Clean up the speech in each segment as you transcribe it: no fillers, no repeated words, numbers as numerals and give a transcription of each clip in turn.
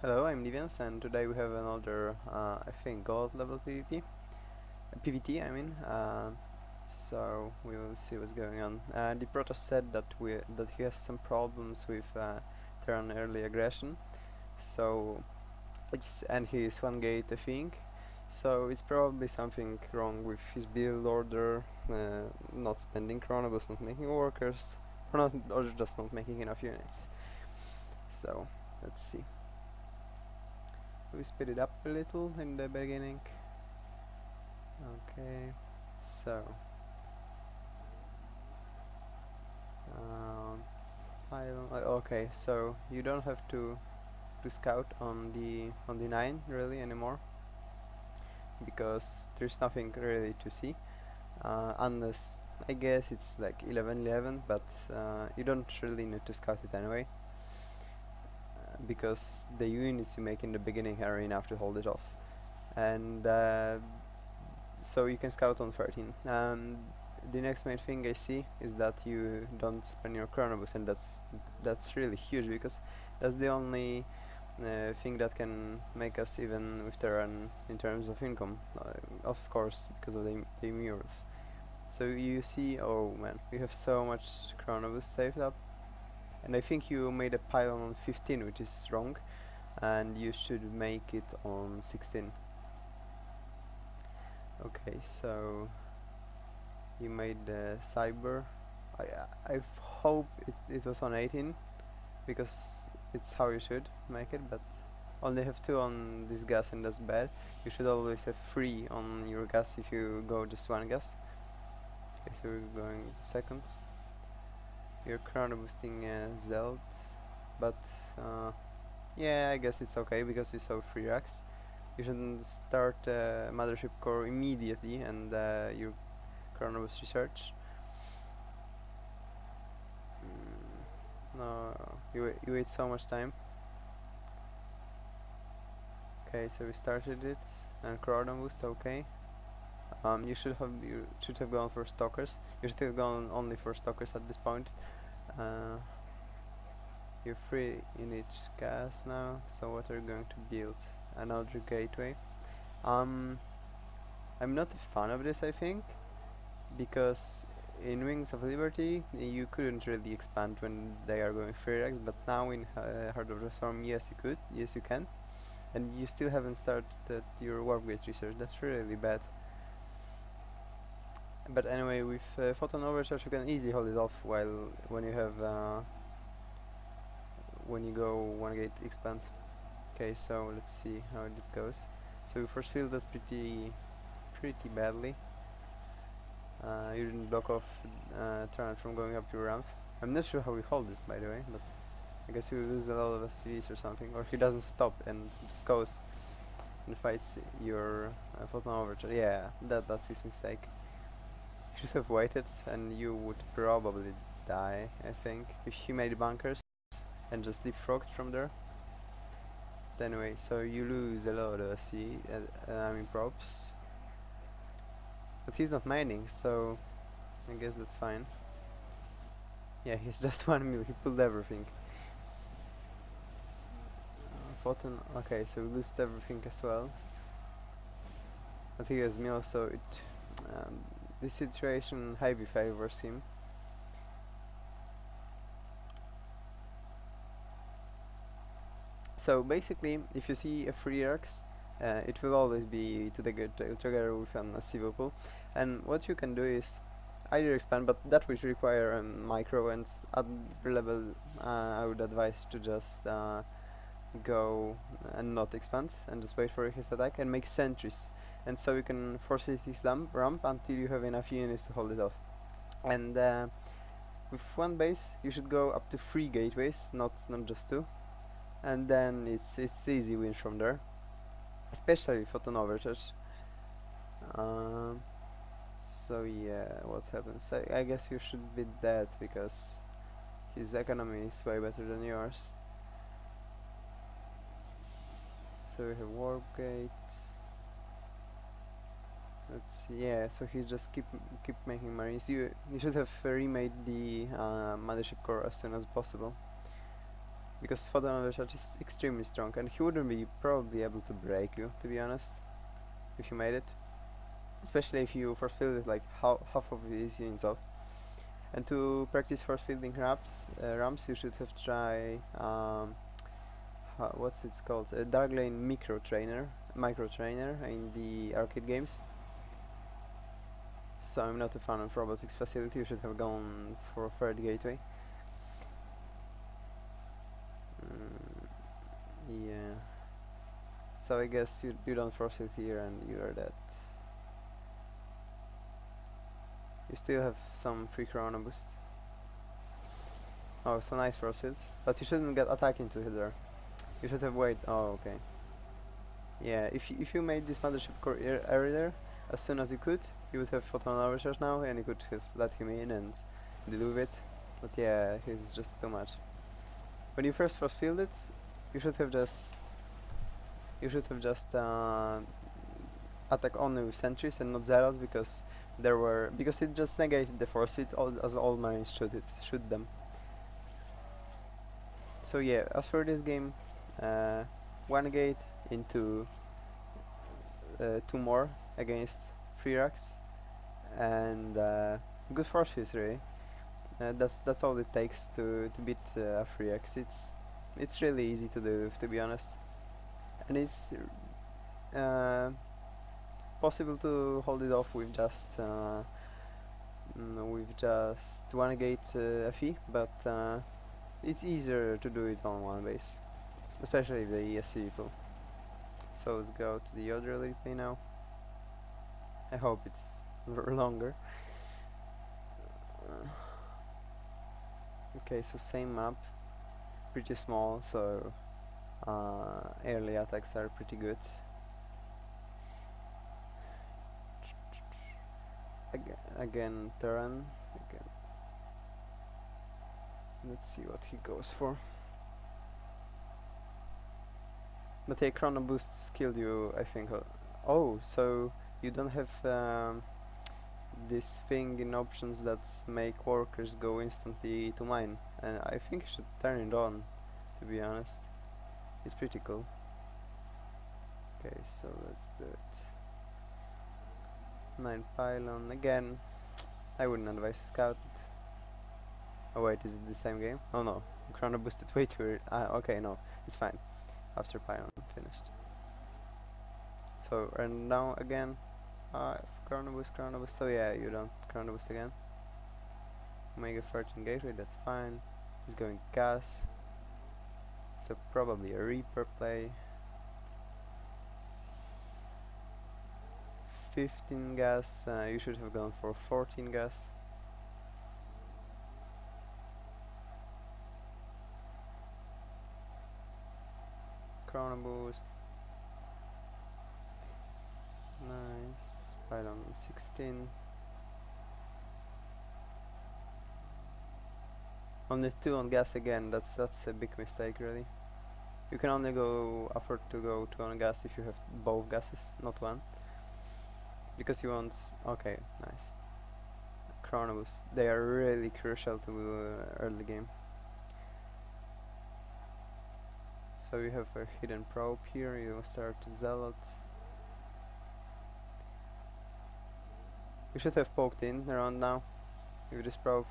Hello, I'm Livians, and today we have another, I think, gold level PvT. I mean, so we will see what's going on. The Protoss said that he has some problems with turn early aggression, so and he is one gate, I think. So it's probably something wrong with his build order, not spending chronobus, not making workers, or just not making enough units. So let's see. We speed it up a little in the beginning. Okay, so um, okay, so you don't have to scout on the 9 really anymore because there's nothing really to see unless I guess it's like 11-11, but you don't really need to scout it anyway because the units you make in the beginning are enough to hold it off, and so you can scout on 13. The next main thing I see is that you don't spend your chronobus, and that's really huge because that's the only thing that can make us even with Terran in terms of income, of course, because of the murals. So you see, oh man, we have so much chronobus saved up, and I think you made a pylon on 15, which is wrong, and you should make it on 16. Okay, so you made the cyber. I hope it was on 18 because it's how you should make it, but only have 2 on this gas, and that's bad. You should always have 3 on your gas if you go just 1 gas. Okay, so we're going seconds. You're chrono boosting Zeld, but yeah, I guess it's okay because you saw 3 racks. You shouldn't start Mothership Core immediately and your chrono boost research. No, you wait so much time. Okay, so we started it and chrono boost. Okay. You should have gone for stalkers. You should have gone only for stalkers at this point. Uh, you're free in each gas now. So what are you going to build? Another gateway. Um, I'm not a fan of this. I think because in Wings of Liberty you couldn't really expand when they are going free racks, but now in Heart of the Storm, yes you could. Yes you can. And you still haven't started your warp gate research. That's really bad. But anyway, with photon overcharge you can easily hold it off while when you have when you go 1 gate expand. Okay, so let's see how this goes. So we first feel this pretty badly. You didn't block off turn from going up your ramp. I'm not sure how we hold this, by the way, but I guess we lose a lot of SCVs or something, or he doesn't stop and just goes and fights your photon overcharge. Yeah, that's his mistake. Should have waited and you would probably die, I think, if he made bunkers and just leapfrogged from there. But anyway, so you lose a lot of I mean props. But he's not mining, so I guess that's fine. Yeah, he's just 1 mil, he pulled everything. Photon, okay, so we lost everything as well. But he has mil, so this situation highly favors him. So basically, if you see a free arcs, it will always be together with an civil pool. And what you can do is either expand, but that would require a micro, and at level I would advise to just go and not expand and just wait for his attack and make sentries. And so you can force hit his ramp until you have enough units to hold it off. And with 1 base, you should go up to 3 gateways, not just 2. And then it's easy wins from there, especially photon overcharge. Um, so yeah, what happens? I guess you should be dead because his economy is way better than yours. So we have warp gate. Let's see, yeah. So he's just keep making marines. You should have remade the mothership core as soon as possible. because photon overcharge is extremely strong, and he wouldn't be probably able to break you, to be honest, if you made it. Especially if you force field it like half of his units off. And to practice force fielding ramps, you should have tried what's it called? A Dark Lane micro trainer in the arcade games. So I'm not a fan of robotics facility. You should have gone for a third gateway. Yeah. So I guess you don't force it here, and you are dead. You still have some free Corona boost. Oh, so nice force fields. But you shouldn't get attacked into there. You should have waited. Oh, okay. Yeah, if you made this mothership core earlier, as soon as you could, you would have photon overcharge now, and you could have let him in and deal with it. But yeah, he's just too much. When you first force field it, you should have just attack only with sentries and not zealots, because it just negated the force field as all marines shoot them. So yeah, as for this game, one gate into two more against 3 racks, and good force fields really. That's all it takes to beat a 3x. It's really easy to do, to be honest, and it's uh, possible to hold it off with just one gate FE, but it's easier to do it on one base, especially the ESC people. So let's go to the other replay now. I hope it's longer. Okay, so same map, pretty small, so early attacks are pretty good. Again, Terran. Again. Let's see what he goes for. But yeah, Chrono Boosts killed you, I think. Oh, so you don't have this thing in options that make workers go instantly to mine, and I think you should turn it on, to be honest. It's pretty cool. Okay, so let's do it. 9 pylon again. I wouldn't advise a scout. Oh wait, is it the same game? Oh no, Chrono boosted way too early. Okay, no, it's fine. After pylon finished. So, and now again, Chrono boost. So yeah, you don't Chrono boost again. Omega 13 gateway, that's fine. He's going gas. So probably a Reaper play. 15 gas, you should have gone for 14 gas. Chrono boost. Nice. Pylon 16. Only 2 on gas again, that's a big mistake really. You can only afford to go 2 on gas if you have both gases, not one. Because you want... okay, nice. Chrono boost, they are really crucial to early game. So you have a hidden probe here, you start zealots. You should have poked in around now with this probe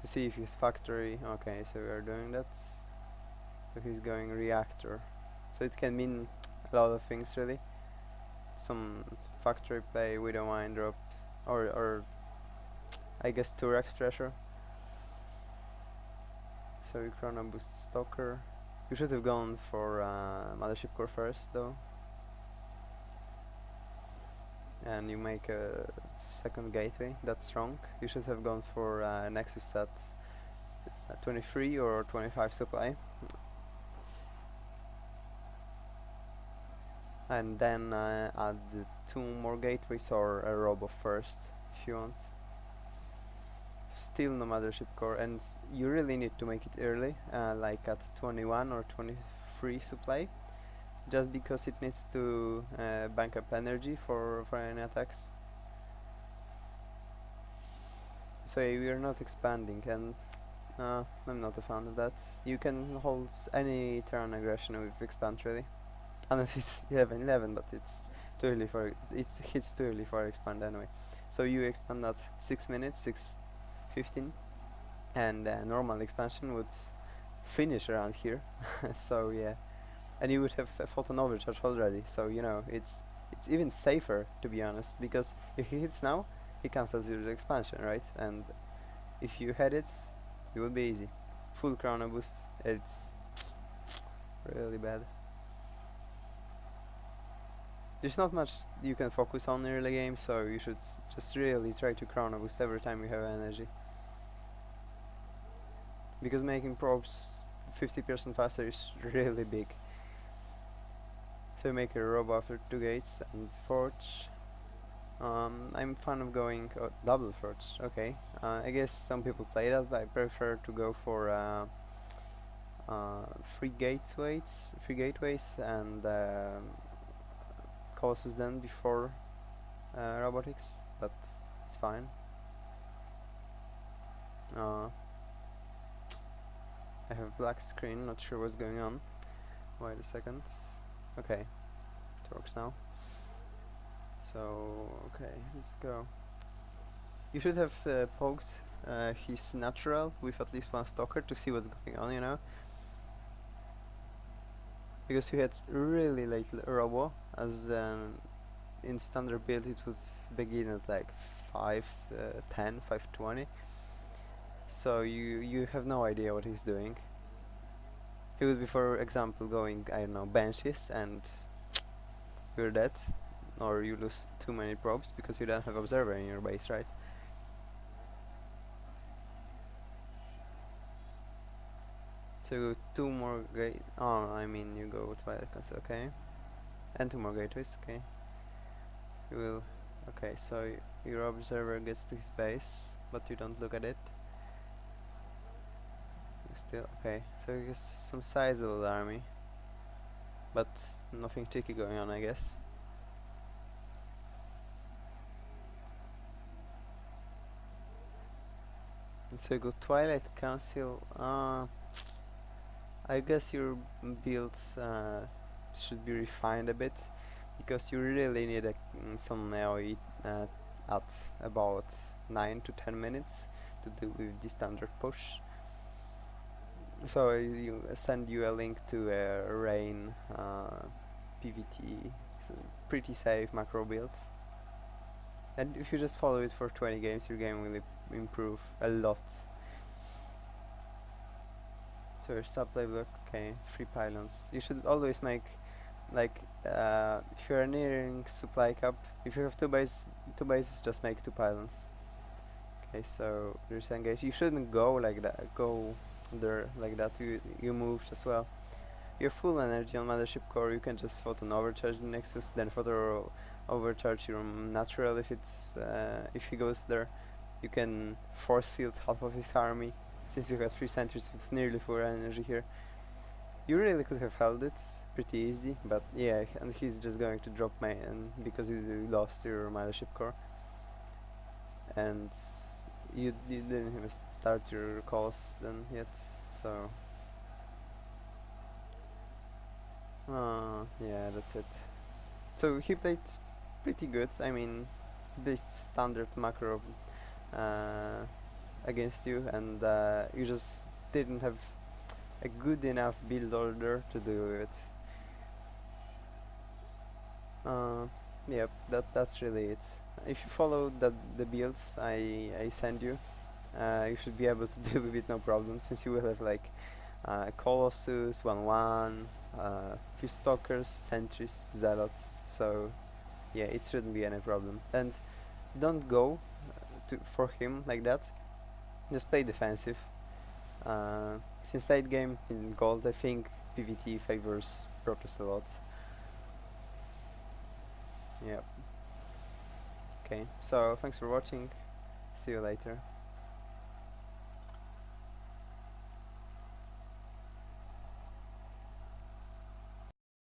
to see if he's factory. Okay, so we are doing that. So he's going reactor. So it can mean a lot of things really. Some factory play with a mine drop, or I guess 2x pressure. So you Chrono boost Stalker. You should have gone for Mothership Core first though. And you make a second gateway, that's wrong. You should have gone for Nexus at 23 or 25 supply. And then add 2 more gateways or a Robo first if you want. Still no Mothership Core, and you really need to make it early, like at 21 or 23 supply, just because it needs to bank up energy for any attacks. So we are not expanding, and I'm not a fan of that. You can hold any turn aggression with expand really. Unless it's 11-11, but it's too early for it hits too early for expand anyway. So you expand at 6 minutes, 6:15, and normal expansion would finish around here. So yeah, and you would have fought an overcharge already. So you know it's even safer to be honest, because if he hits now, he cancels your expansion, right? And if you had it, it would be easy. Full chrono boost, it's really bad. There's not much you can focus on in early game, so you should just really try to chrono boost every time you have energy. Because making probes 50% faster is really big. So make a robo after 2 gates and forge. I'm fan of going double forge, okay. I guess some people play that, but I prefer to go for 3 gateways and Colossus then before robotics, but it's fine. I have black screen, not sure what's going on. Wait a second. Okay, it works now. So, okay, let's go. You should have poked his natural with at least one stalker to see what's going on, you know? Because you had really late robo, as in standard build it would begin at like 5:10, 5:20. So you have no idea what he's doing. He would be, for example, going, I don't know, benches, and you're dead, or you lose too many probes because you don't have observer in your base, right? So you go 2 more gate. Oh, I mean you go Twilight Council, okay, and 2 more gateways, okay. You will, okay. So your observer gets to his base, but you don't look at it. Still okay. So he has some sizable army, but nothing tricky going on, I guess. And so you go Twilight Council. I guess your builds should be refined a bit, because you really need some AoE at about 9 to 10 minutes to do with the standard push. So you send you a link to a Rain PvT, so pretty safe macro builds. And if you just follow it for 20 games, your game will improve a lot. So your supply block, okay, 3 pylons. You should always make, like, if you're nearing supply cap, if you have two bases, just make 2 pylons. Okay, so there's engage. You shouldn't go like that. Go there like that. You moved as well. You have full energy on mothership core. You can just photon overcharge the Nexus, then photo overcharge your natural if he goes there. You can force field half of his army, since you have 3 sentries with nearly full energy here. You really could have held it pretty easily, but yeah, and he's just going to drop main because you lost your mothership core. And you didn't even start your calls then yet, so yeah, that's it. So he played pretty good. I mean, this standard macro against you, and you just didn't have a good enough build order to do it. Yep, that's really it. If you follow the builds I send you, you should be able to deal with it no problem, since you will have like Colossus, 1-1, few stalkers, sentries, zealots. So yeah, it shouldn't be any problem. And don't go for him like that. Just play defensive. Since late game in gold, I think PvT favors Protoss a lot. Yep. Okay, so thanks for watching. See you later.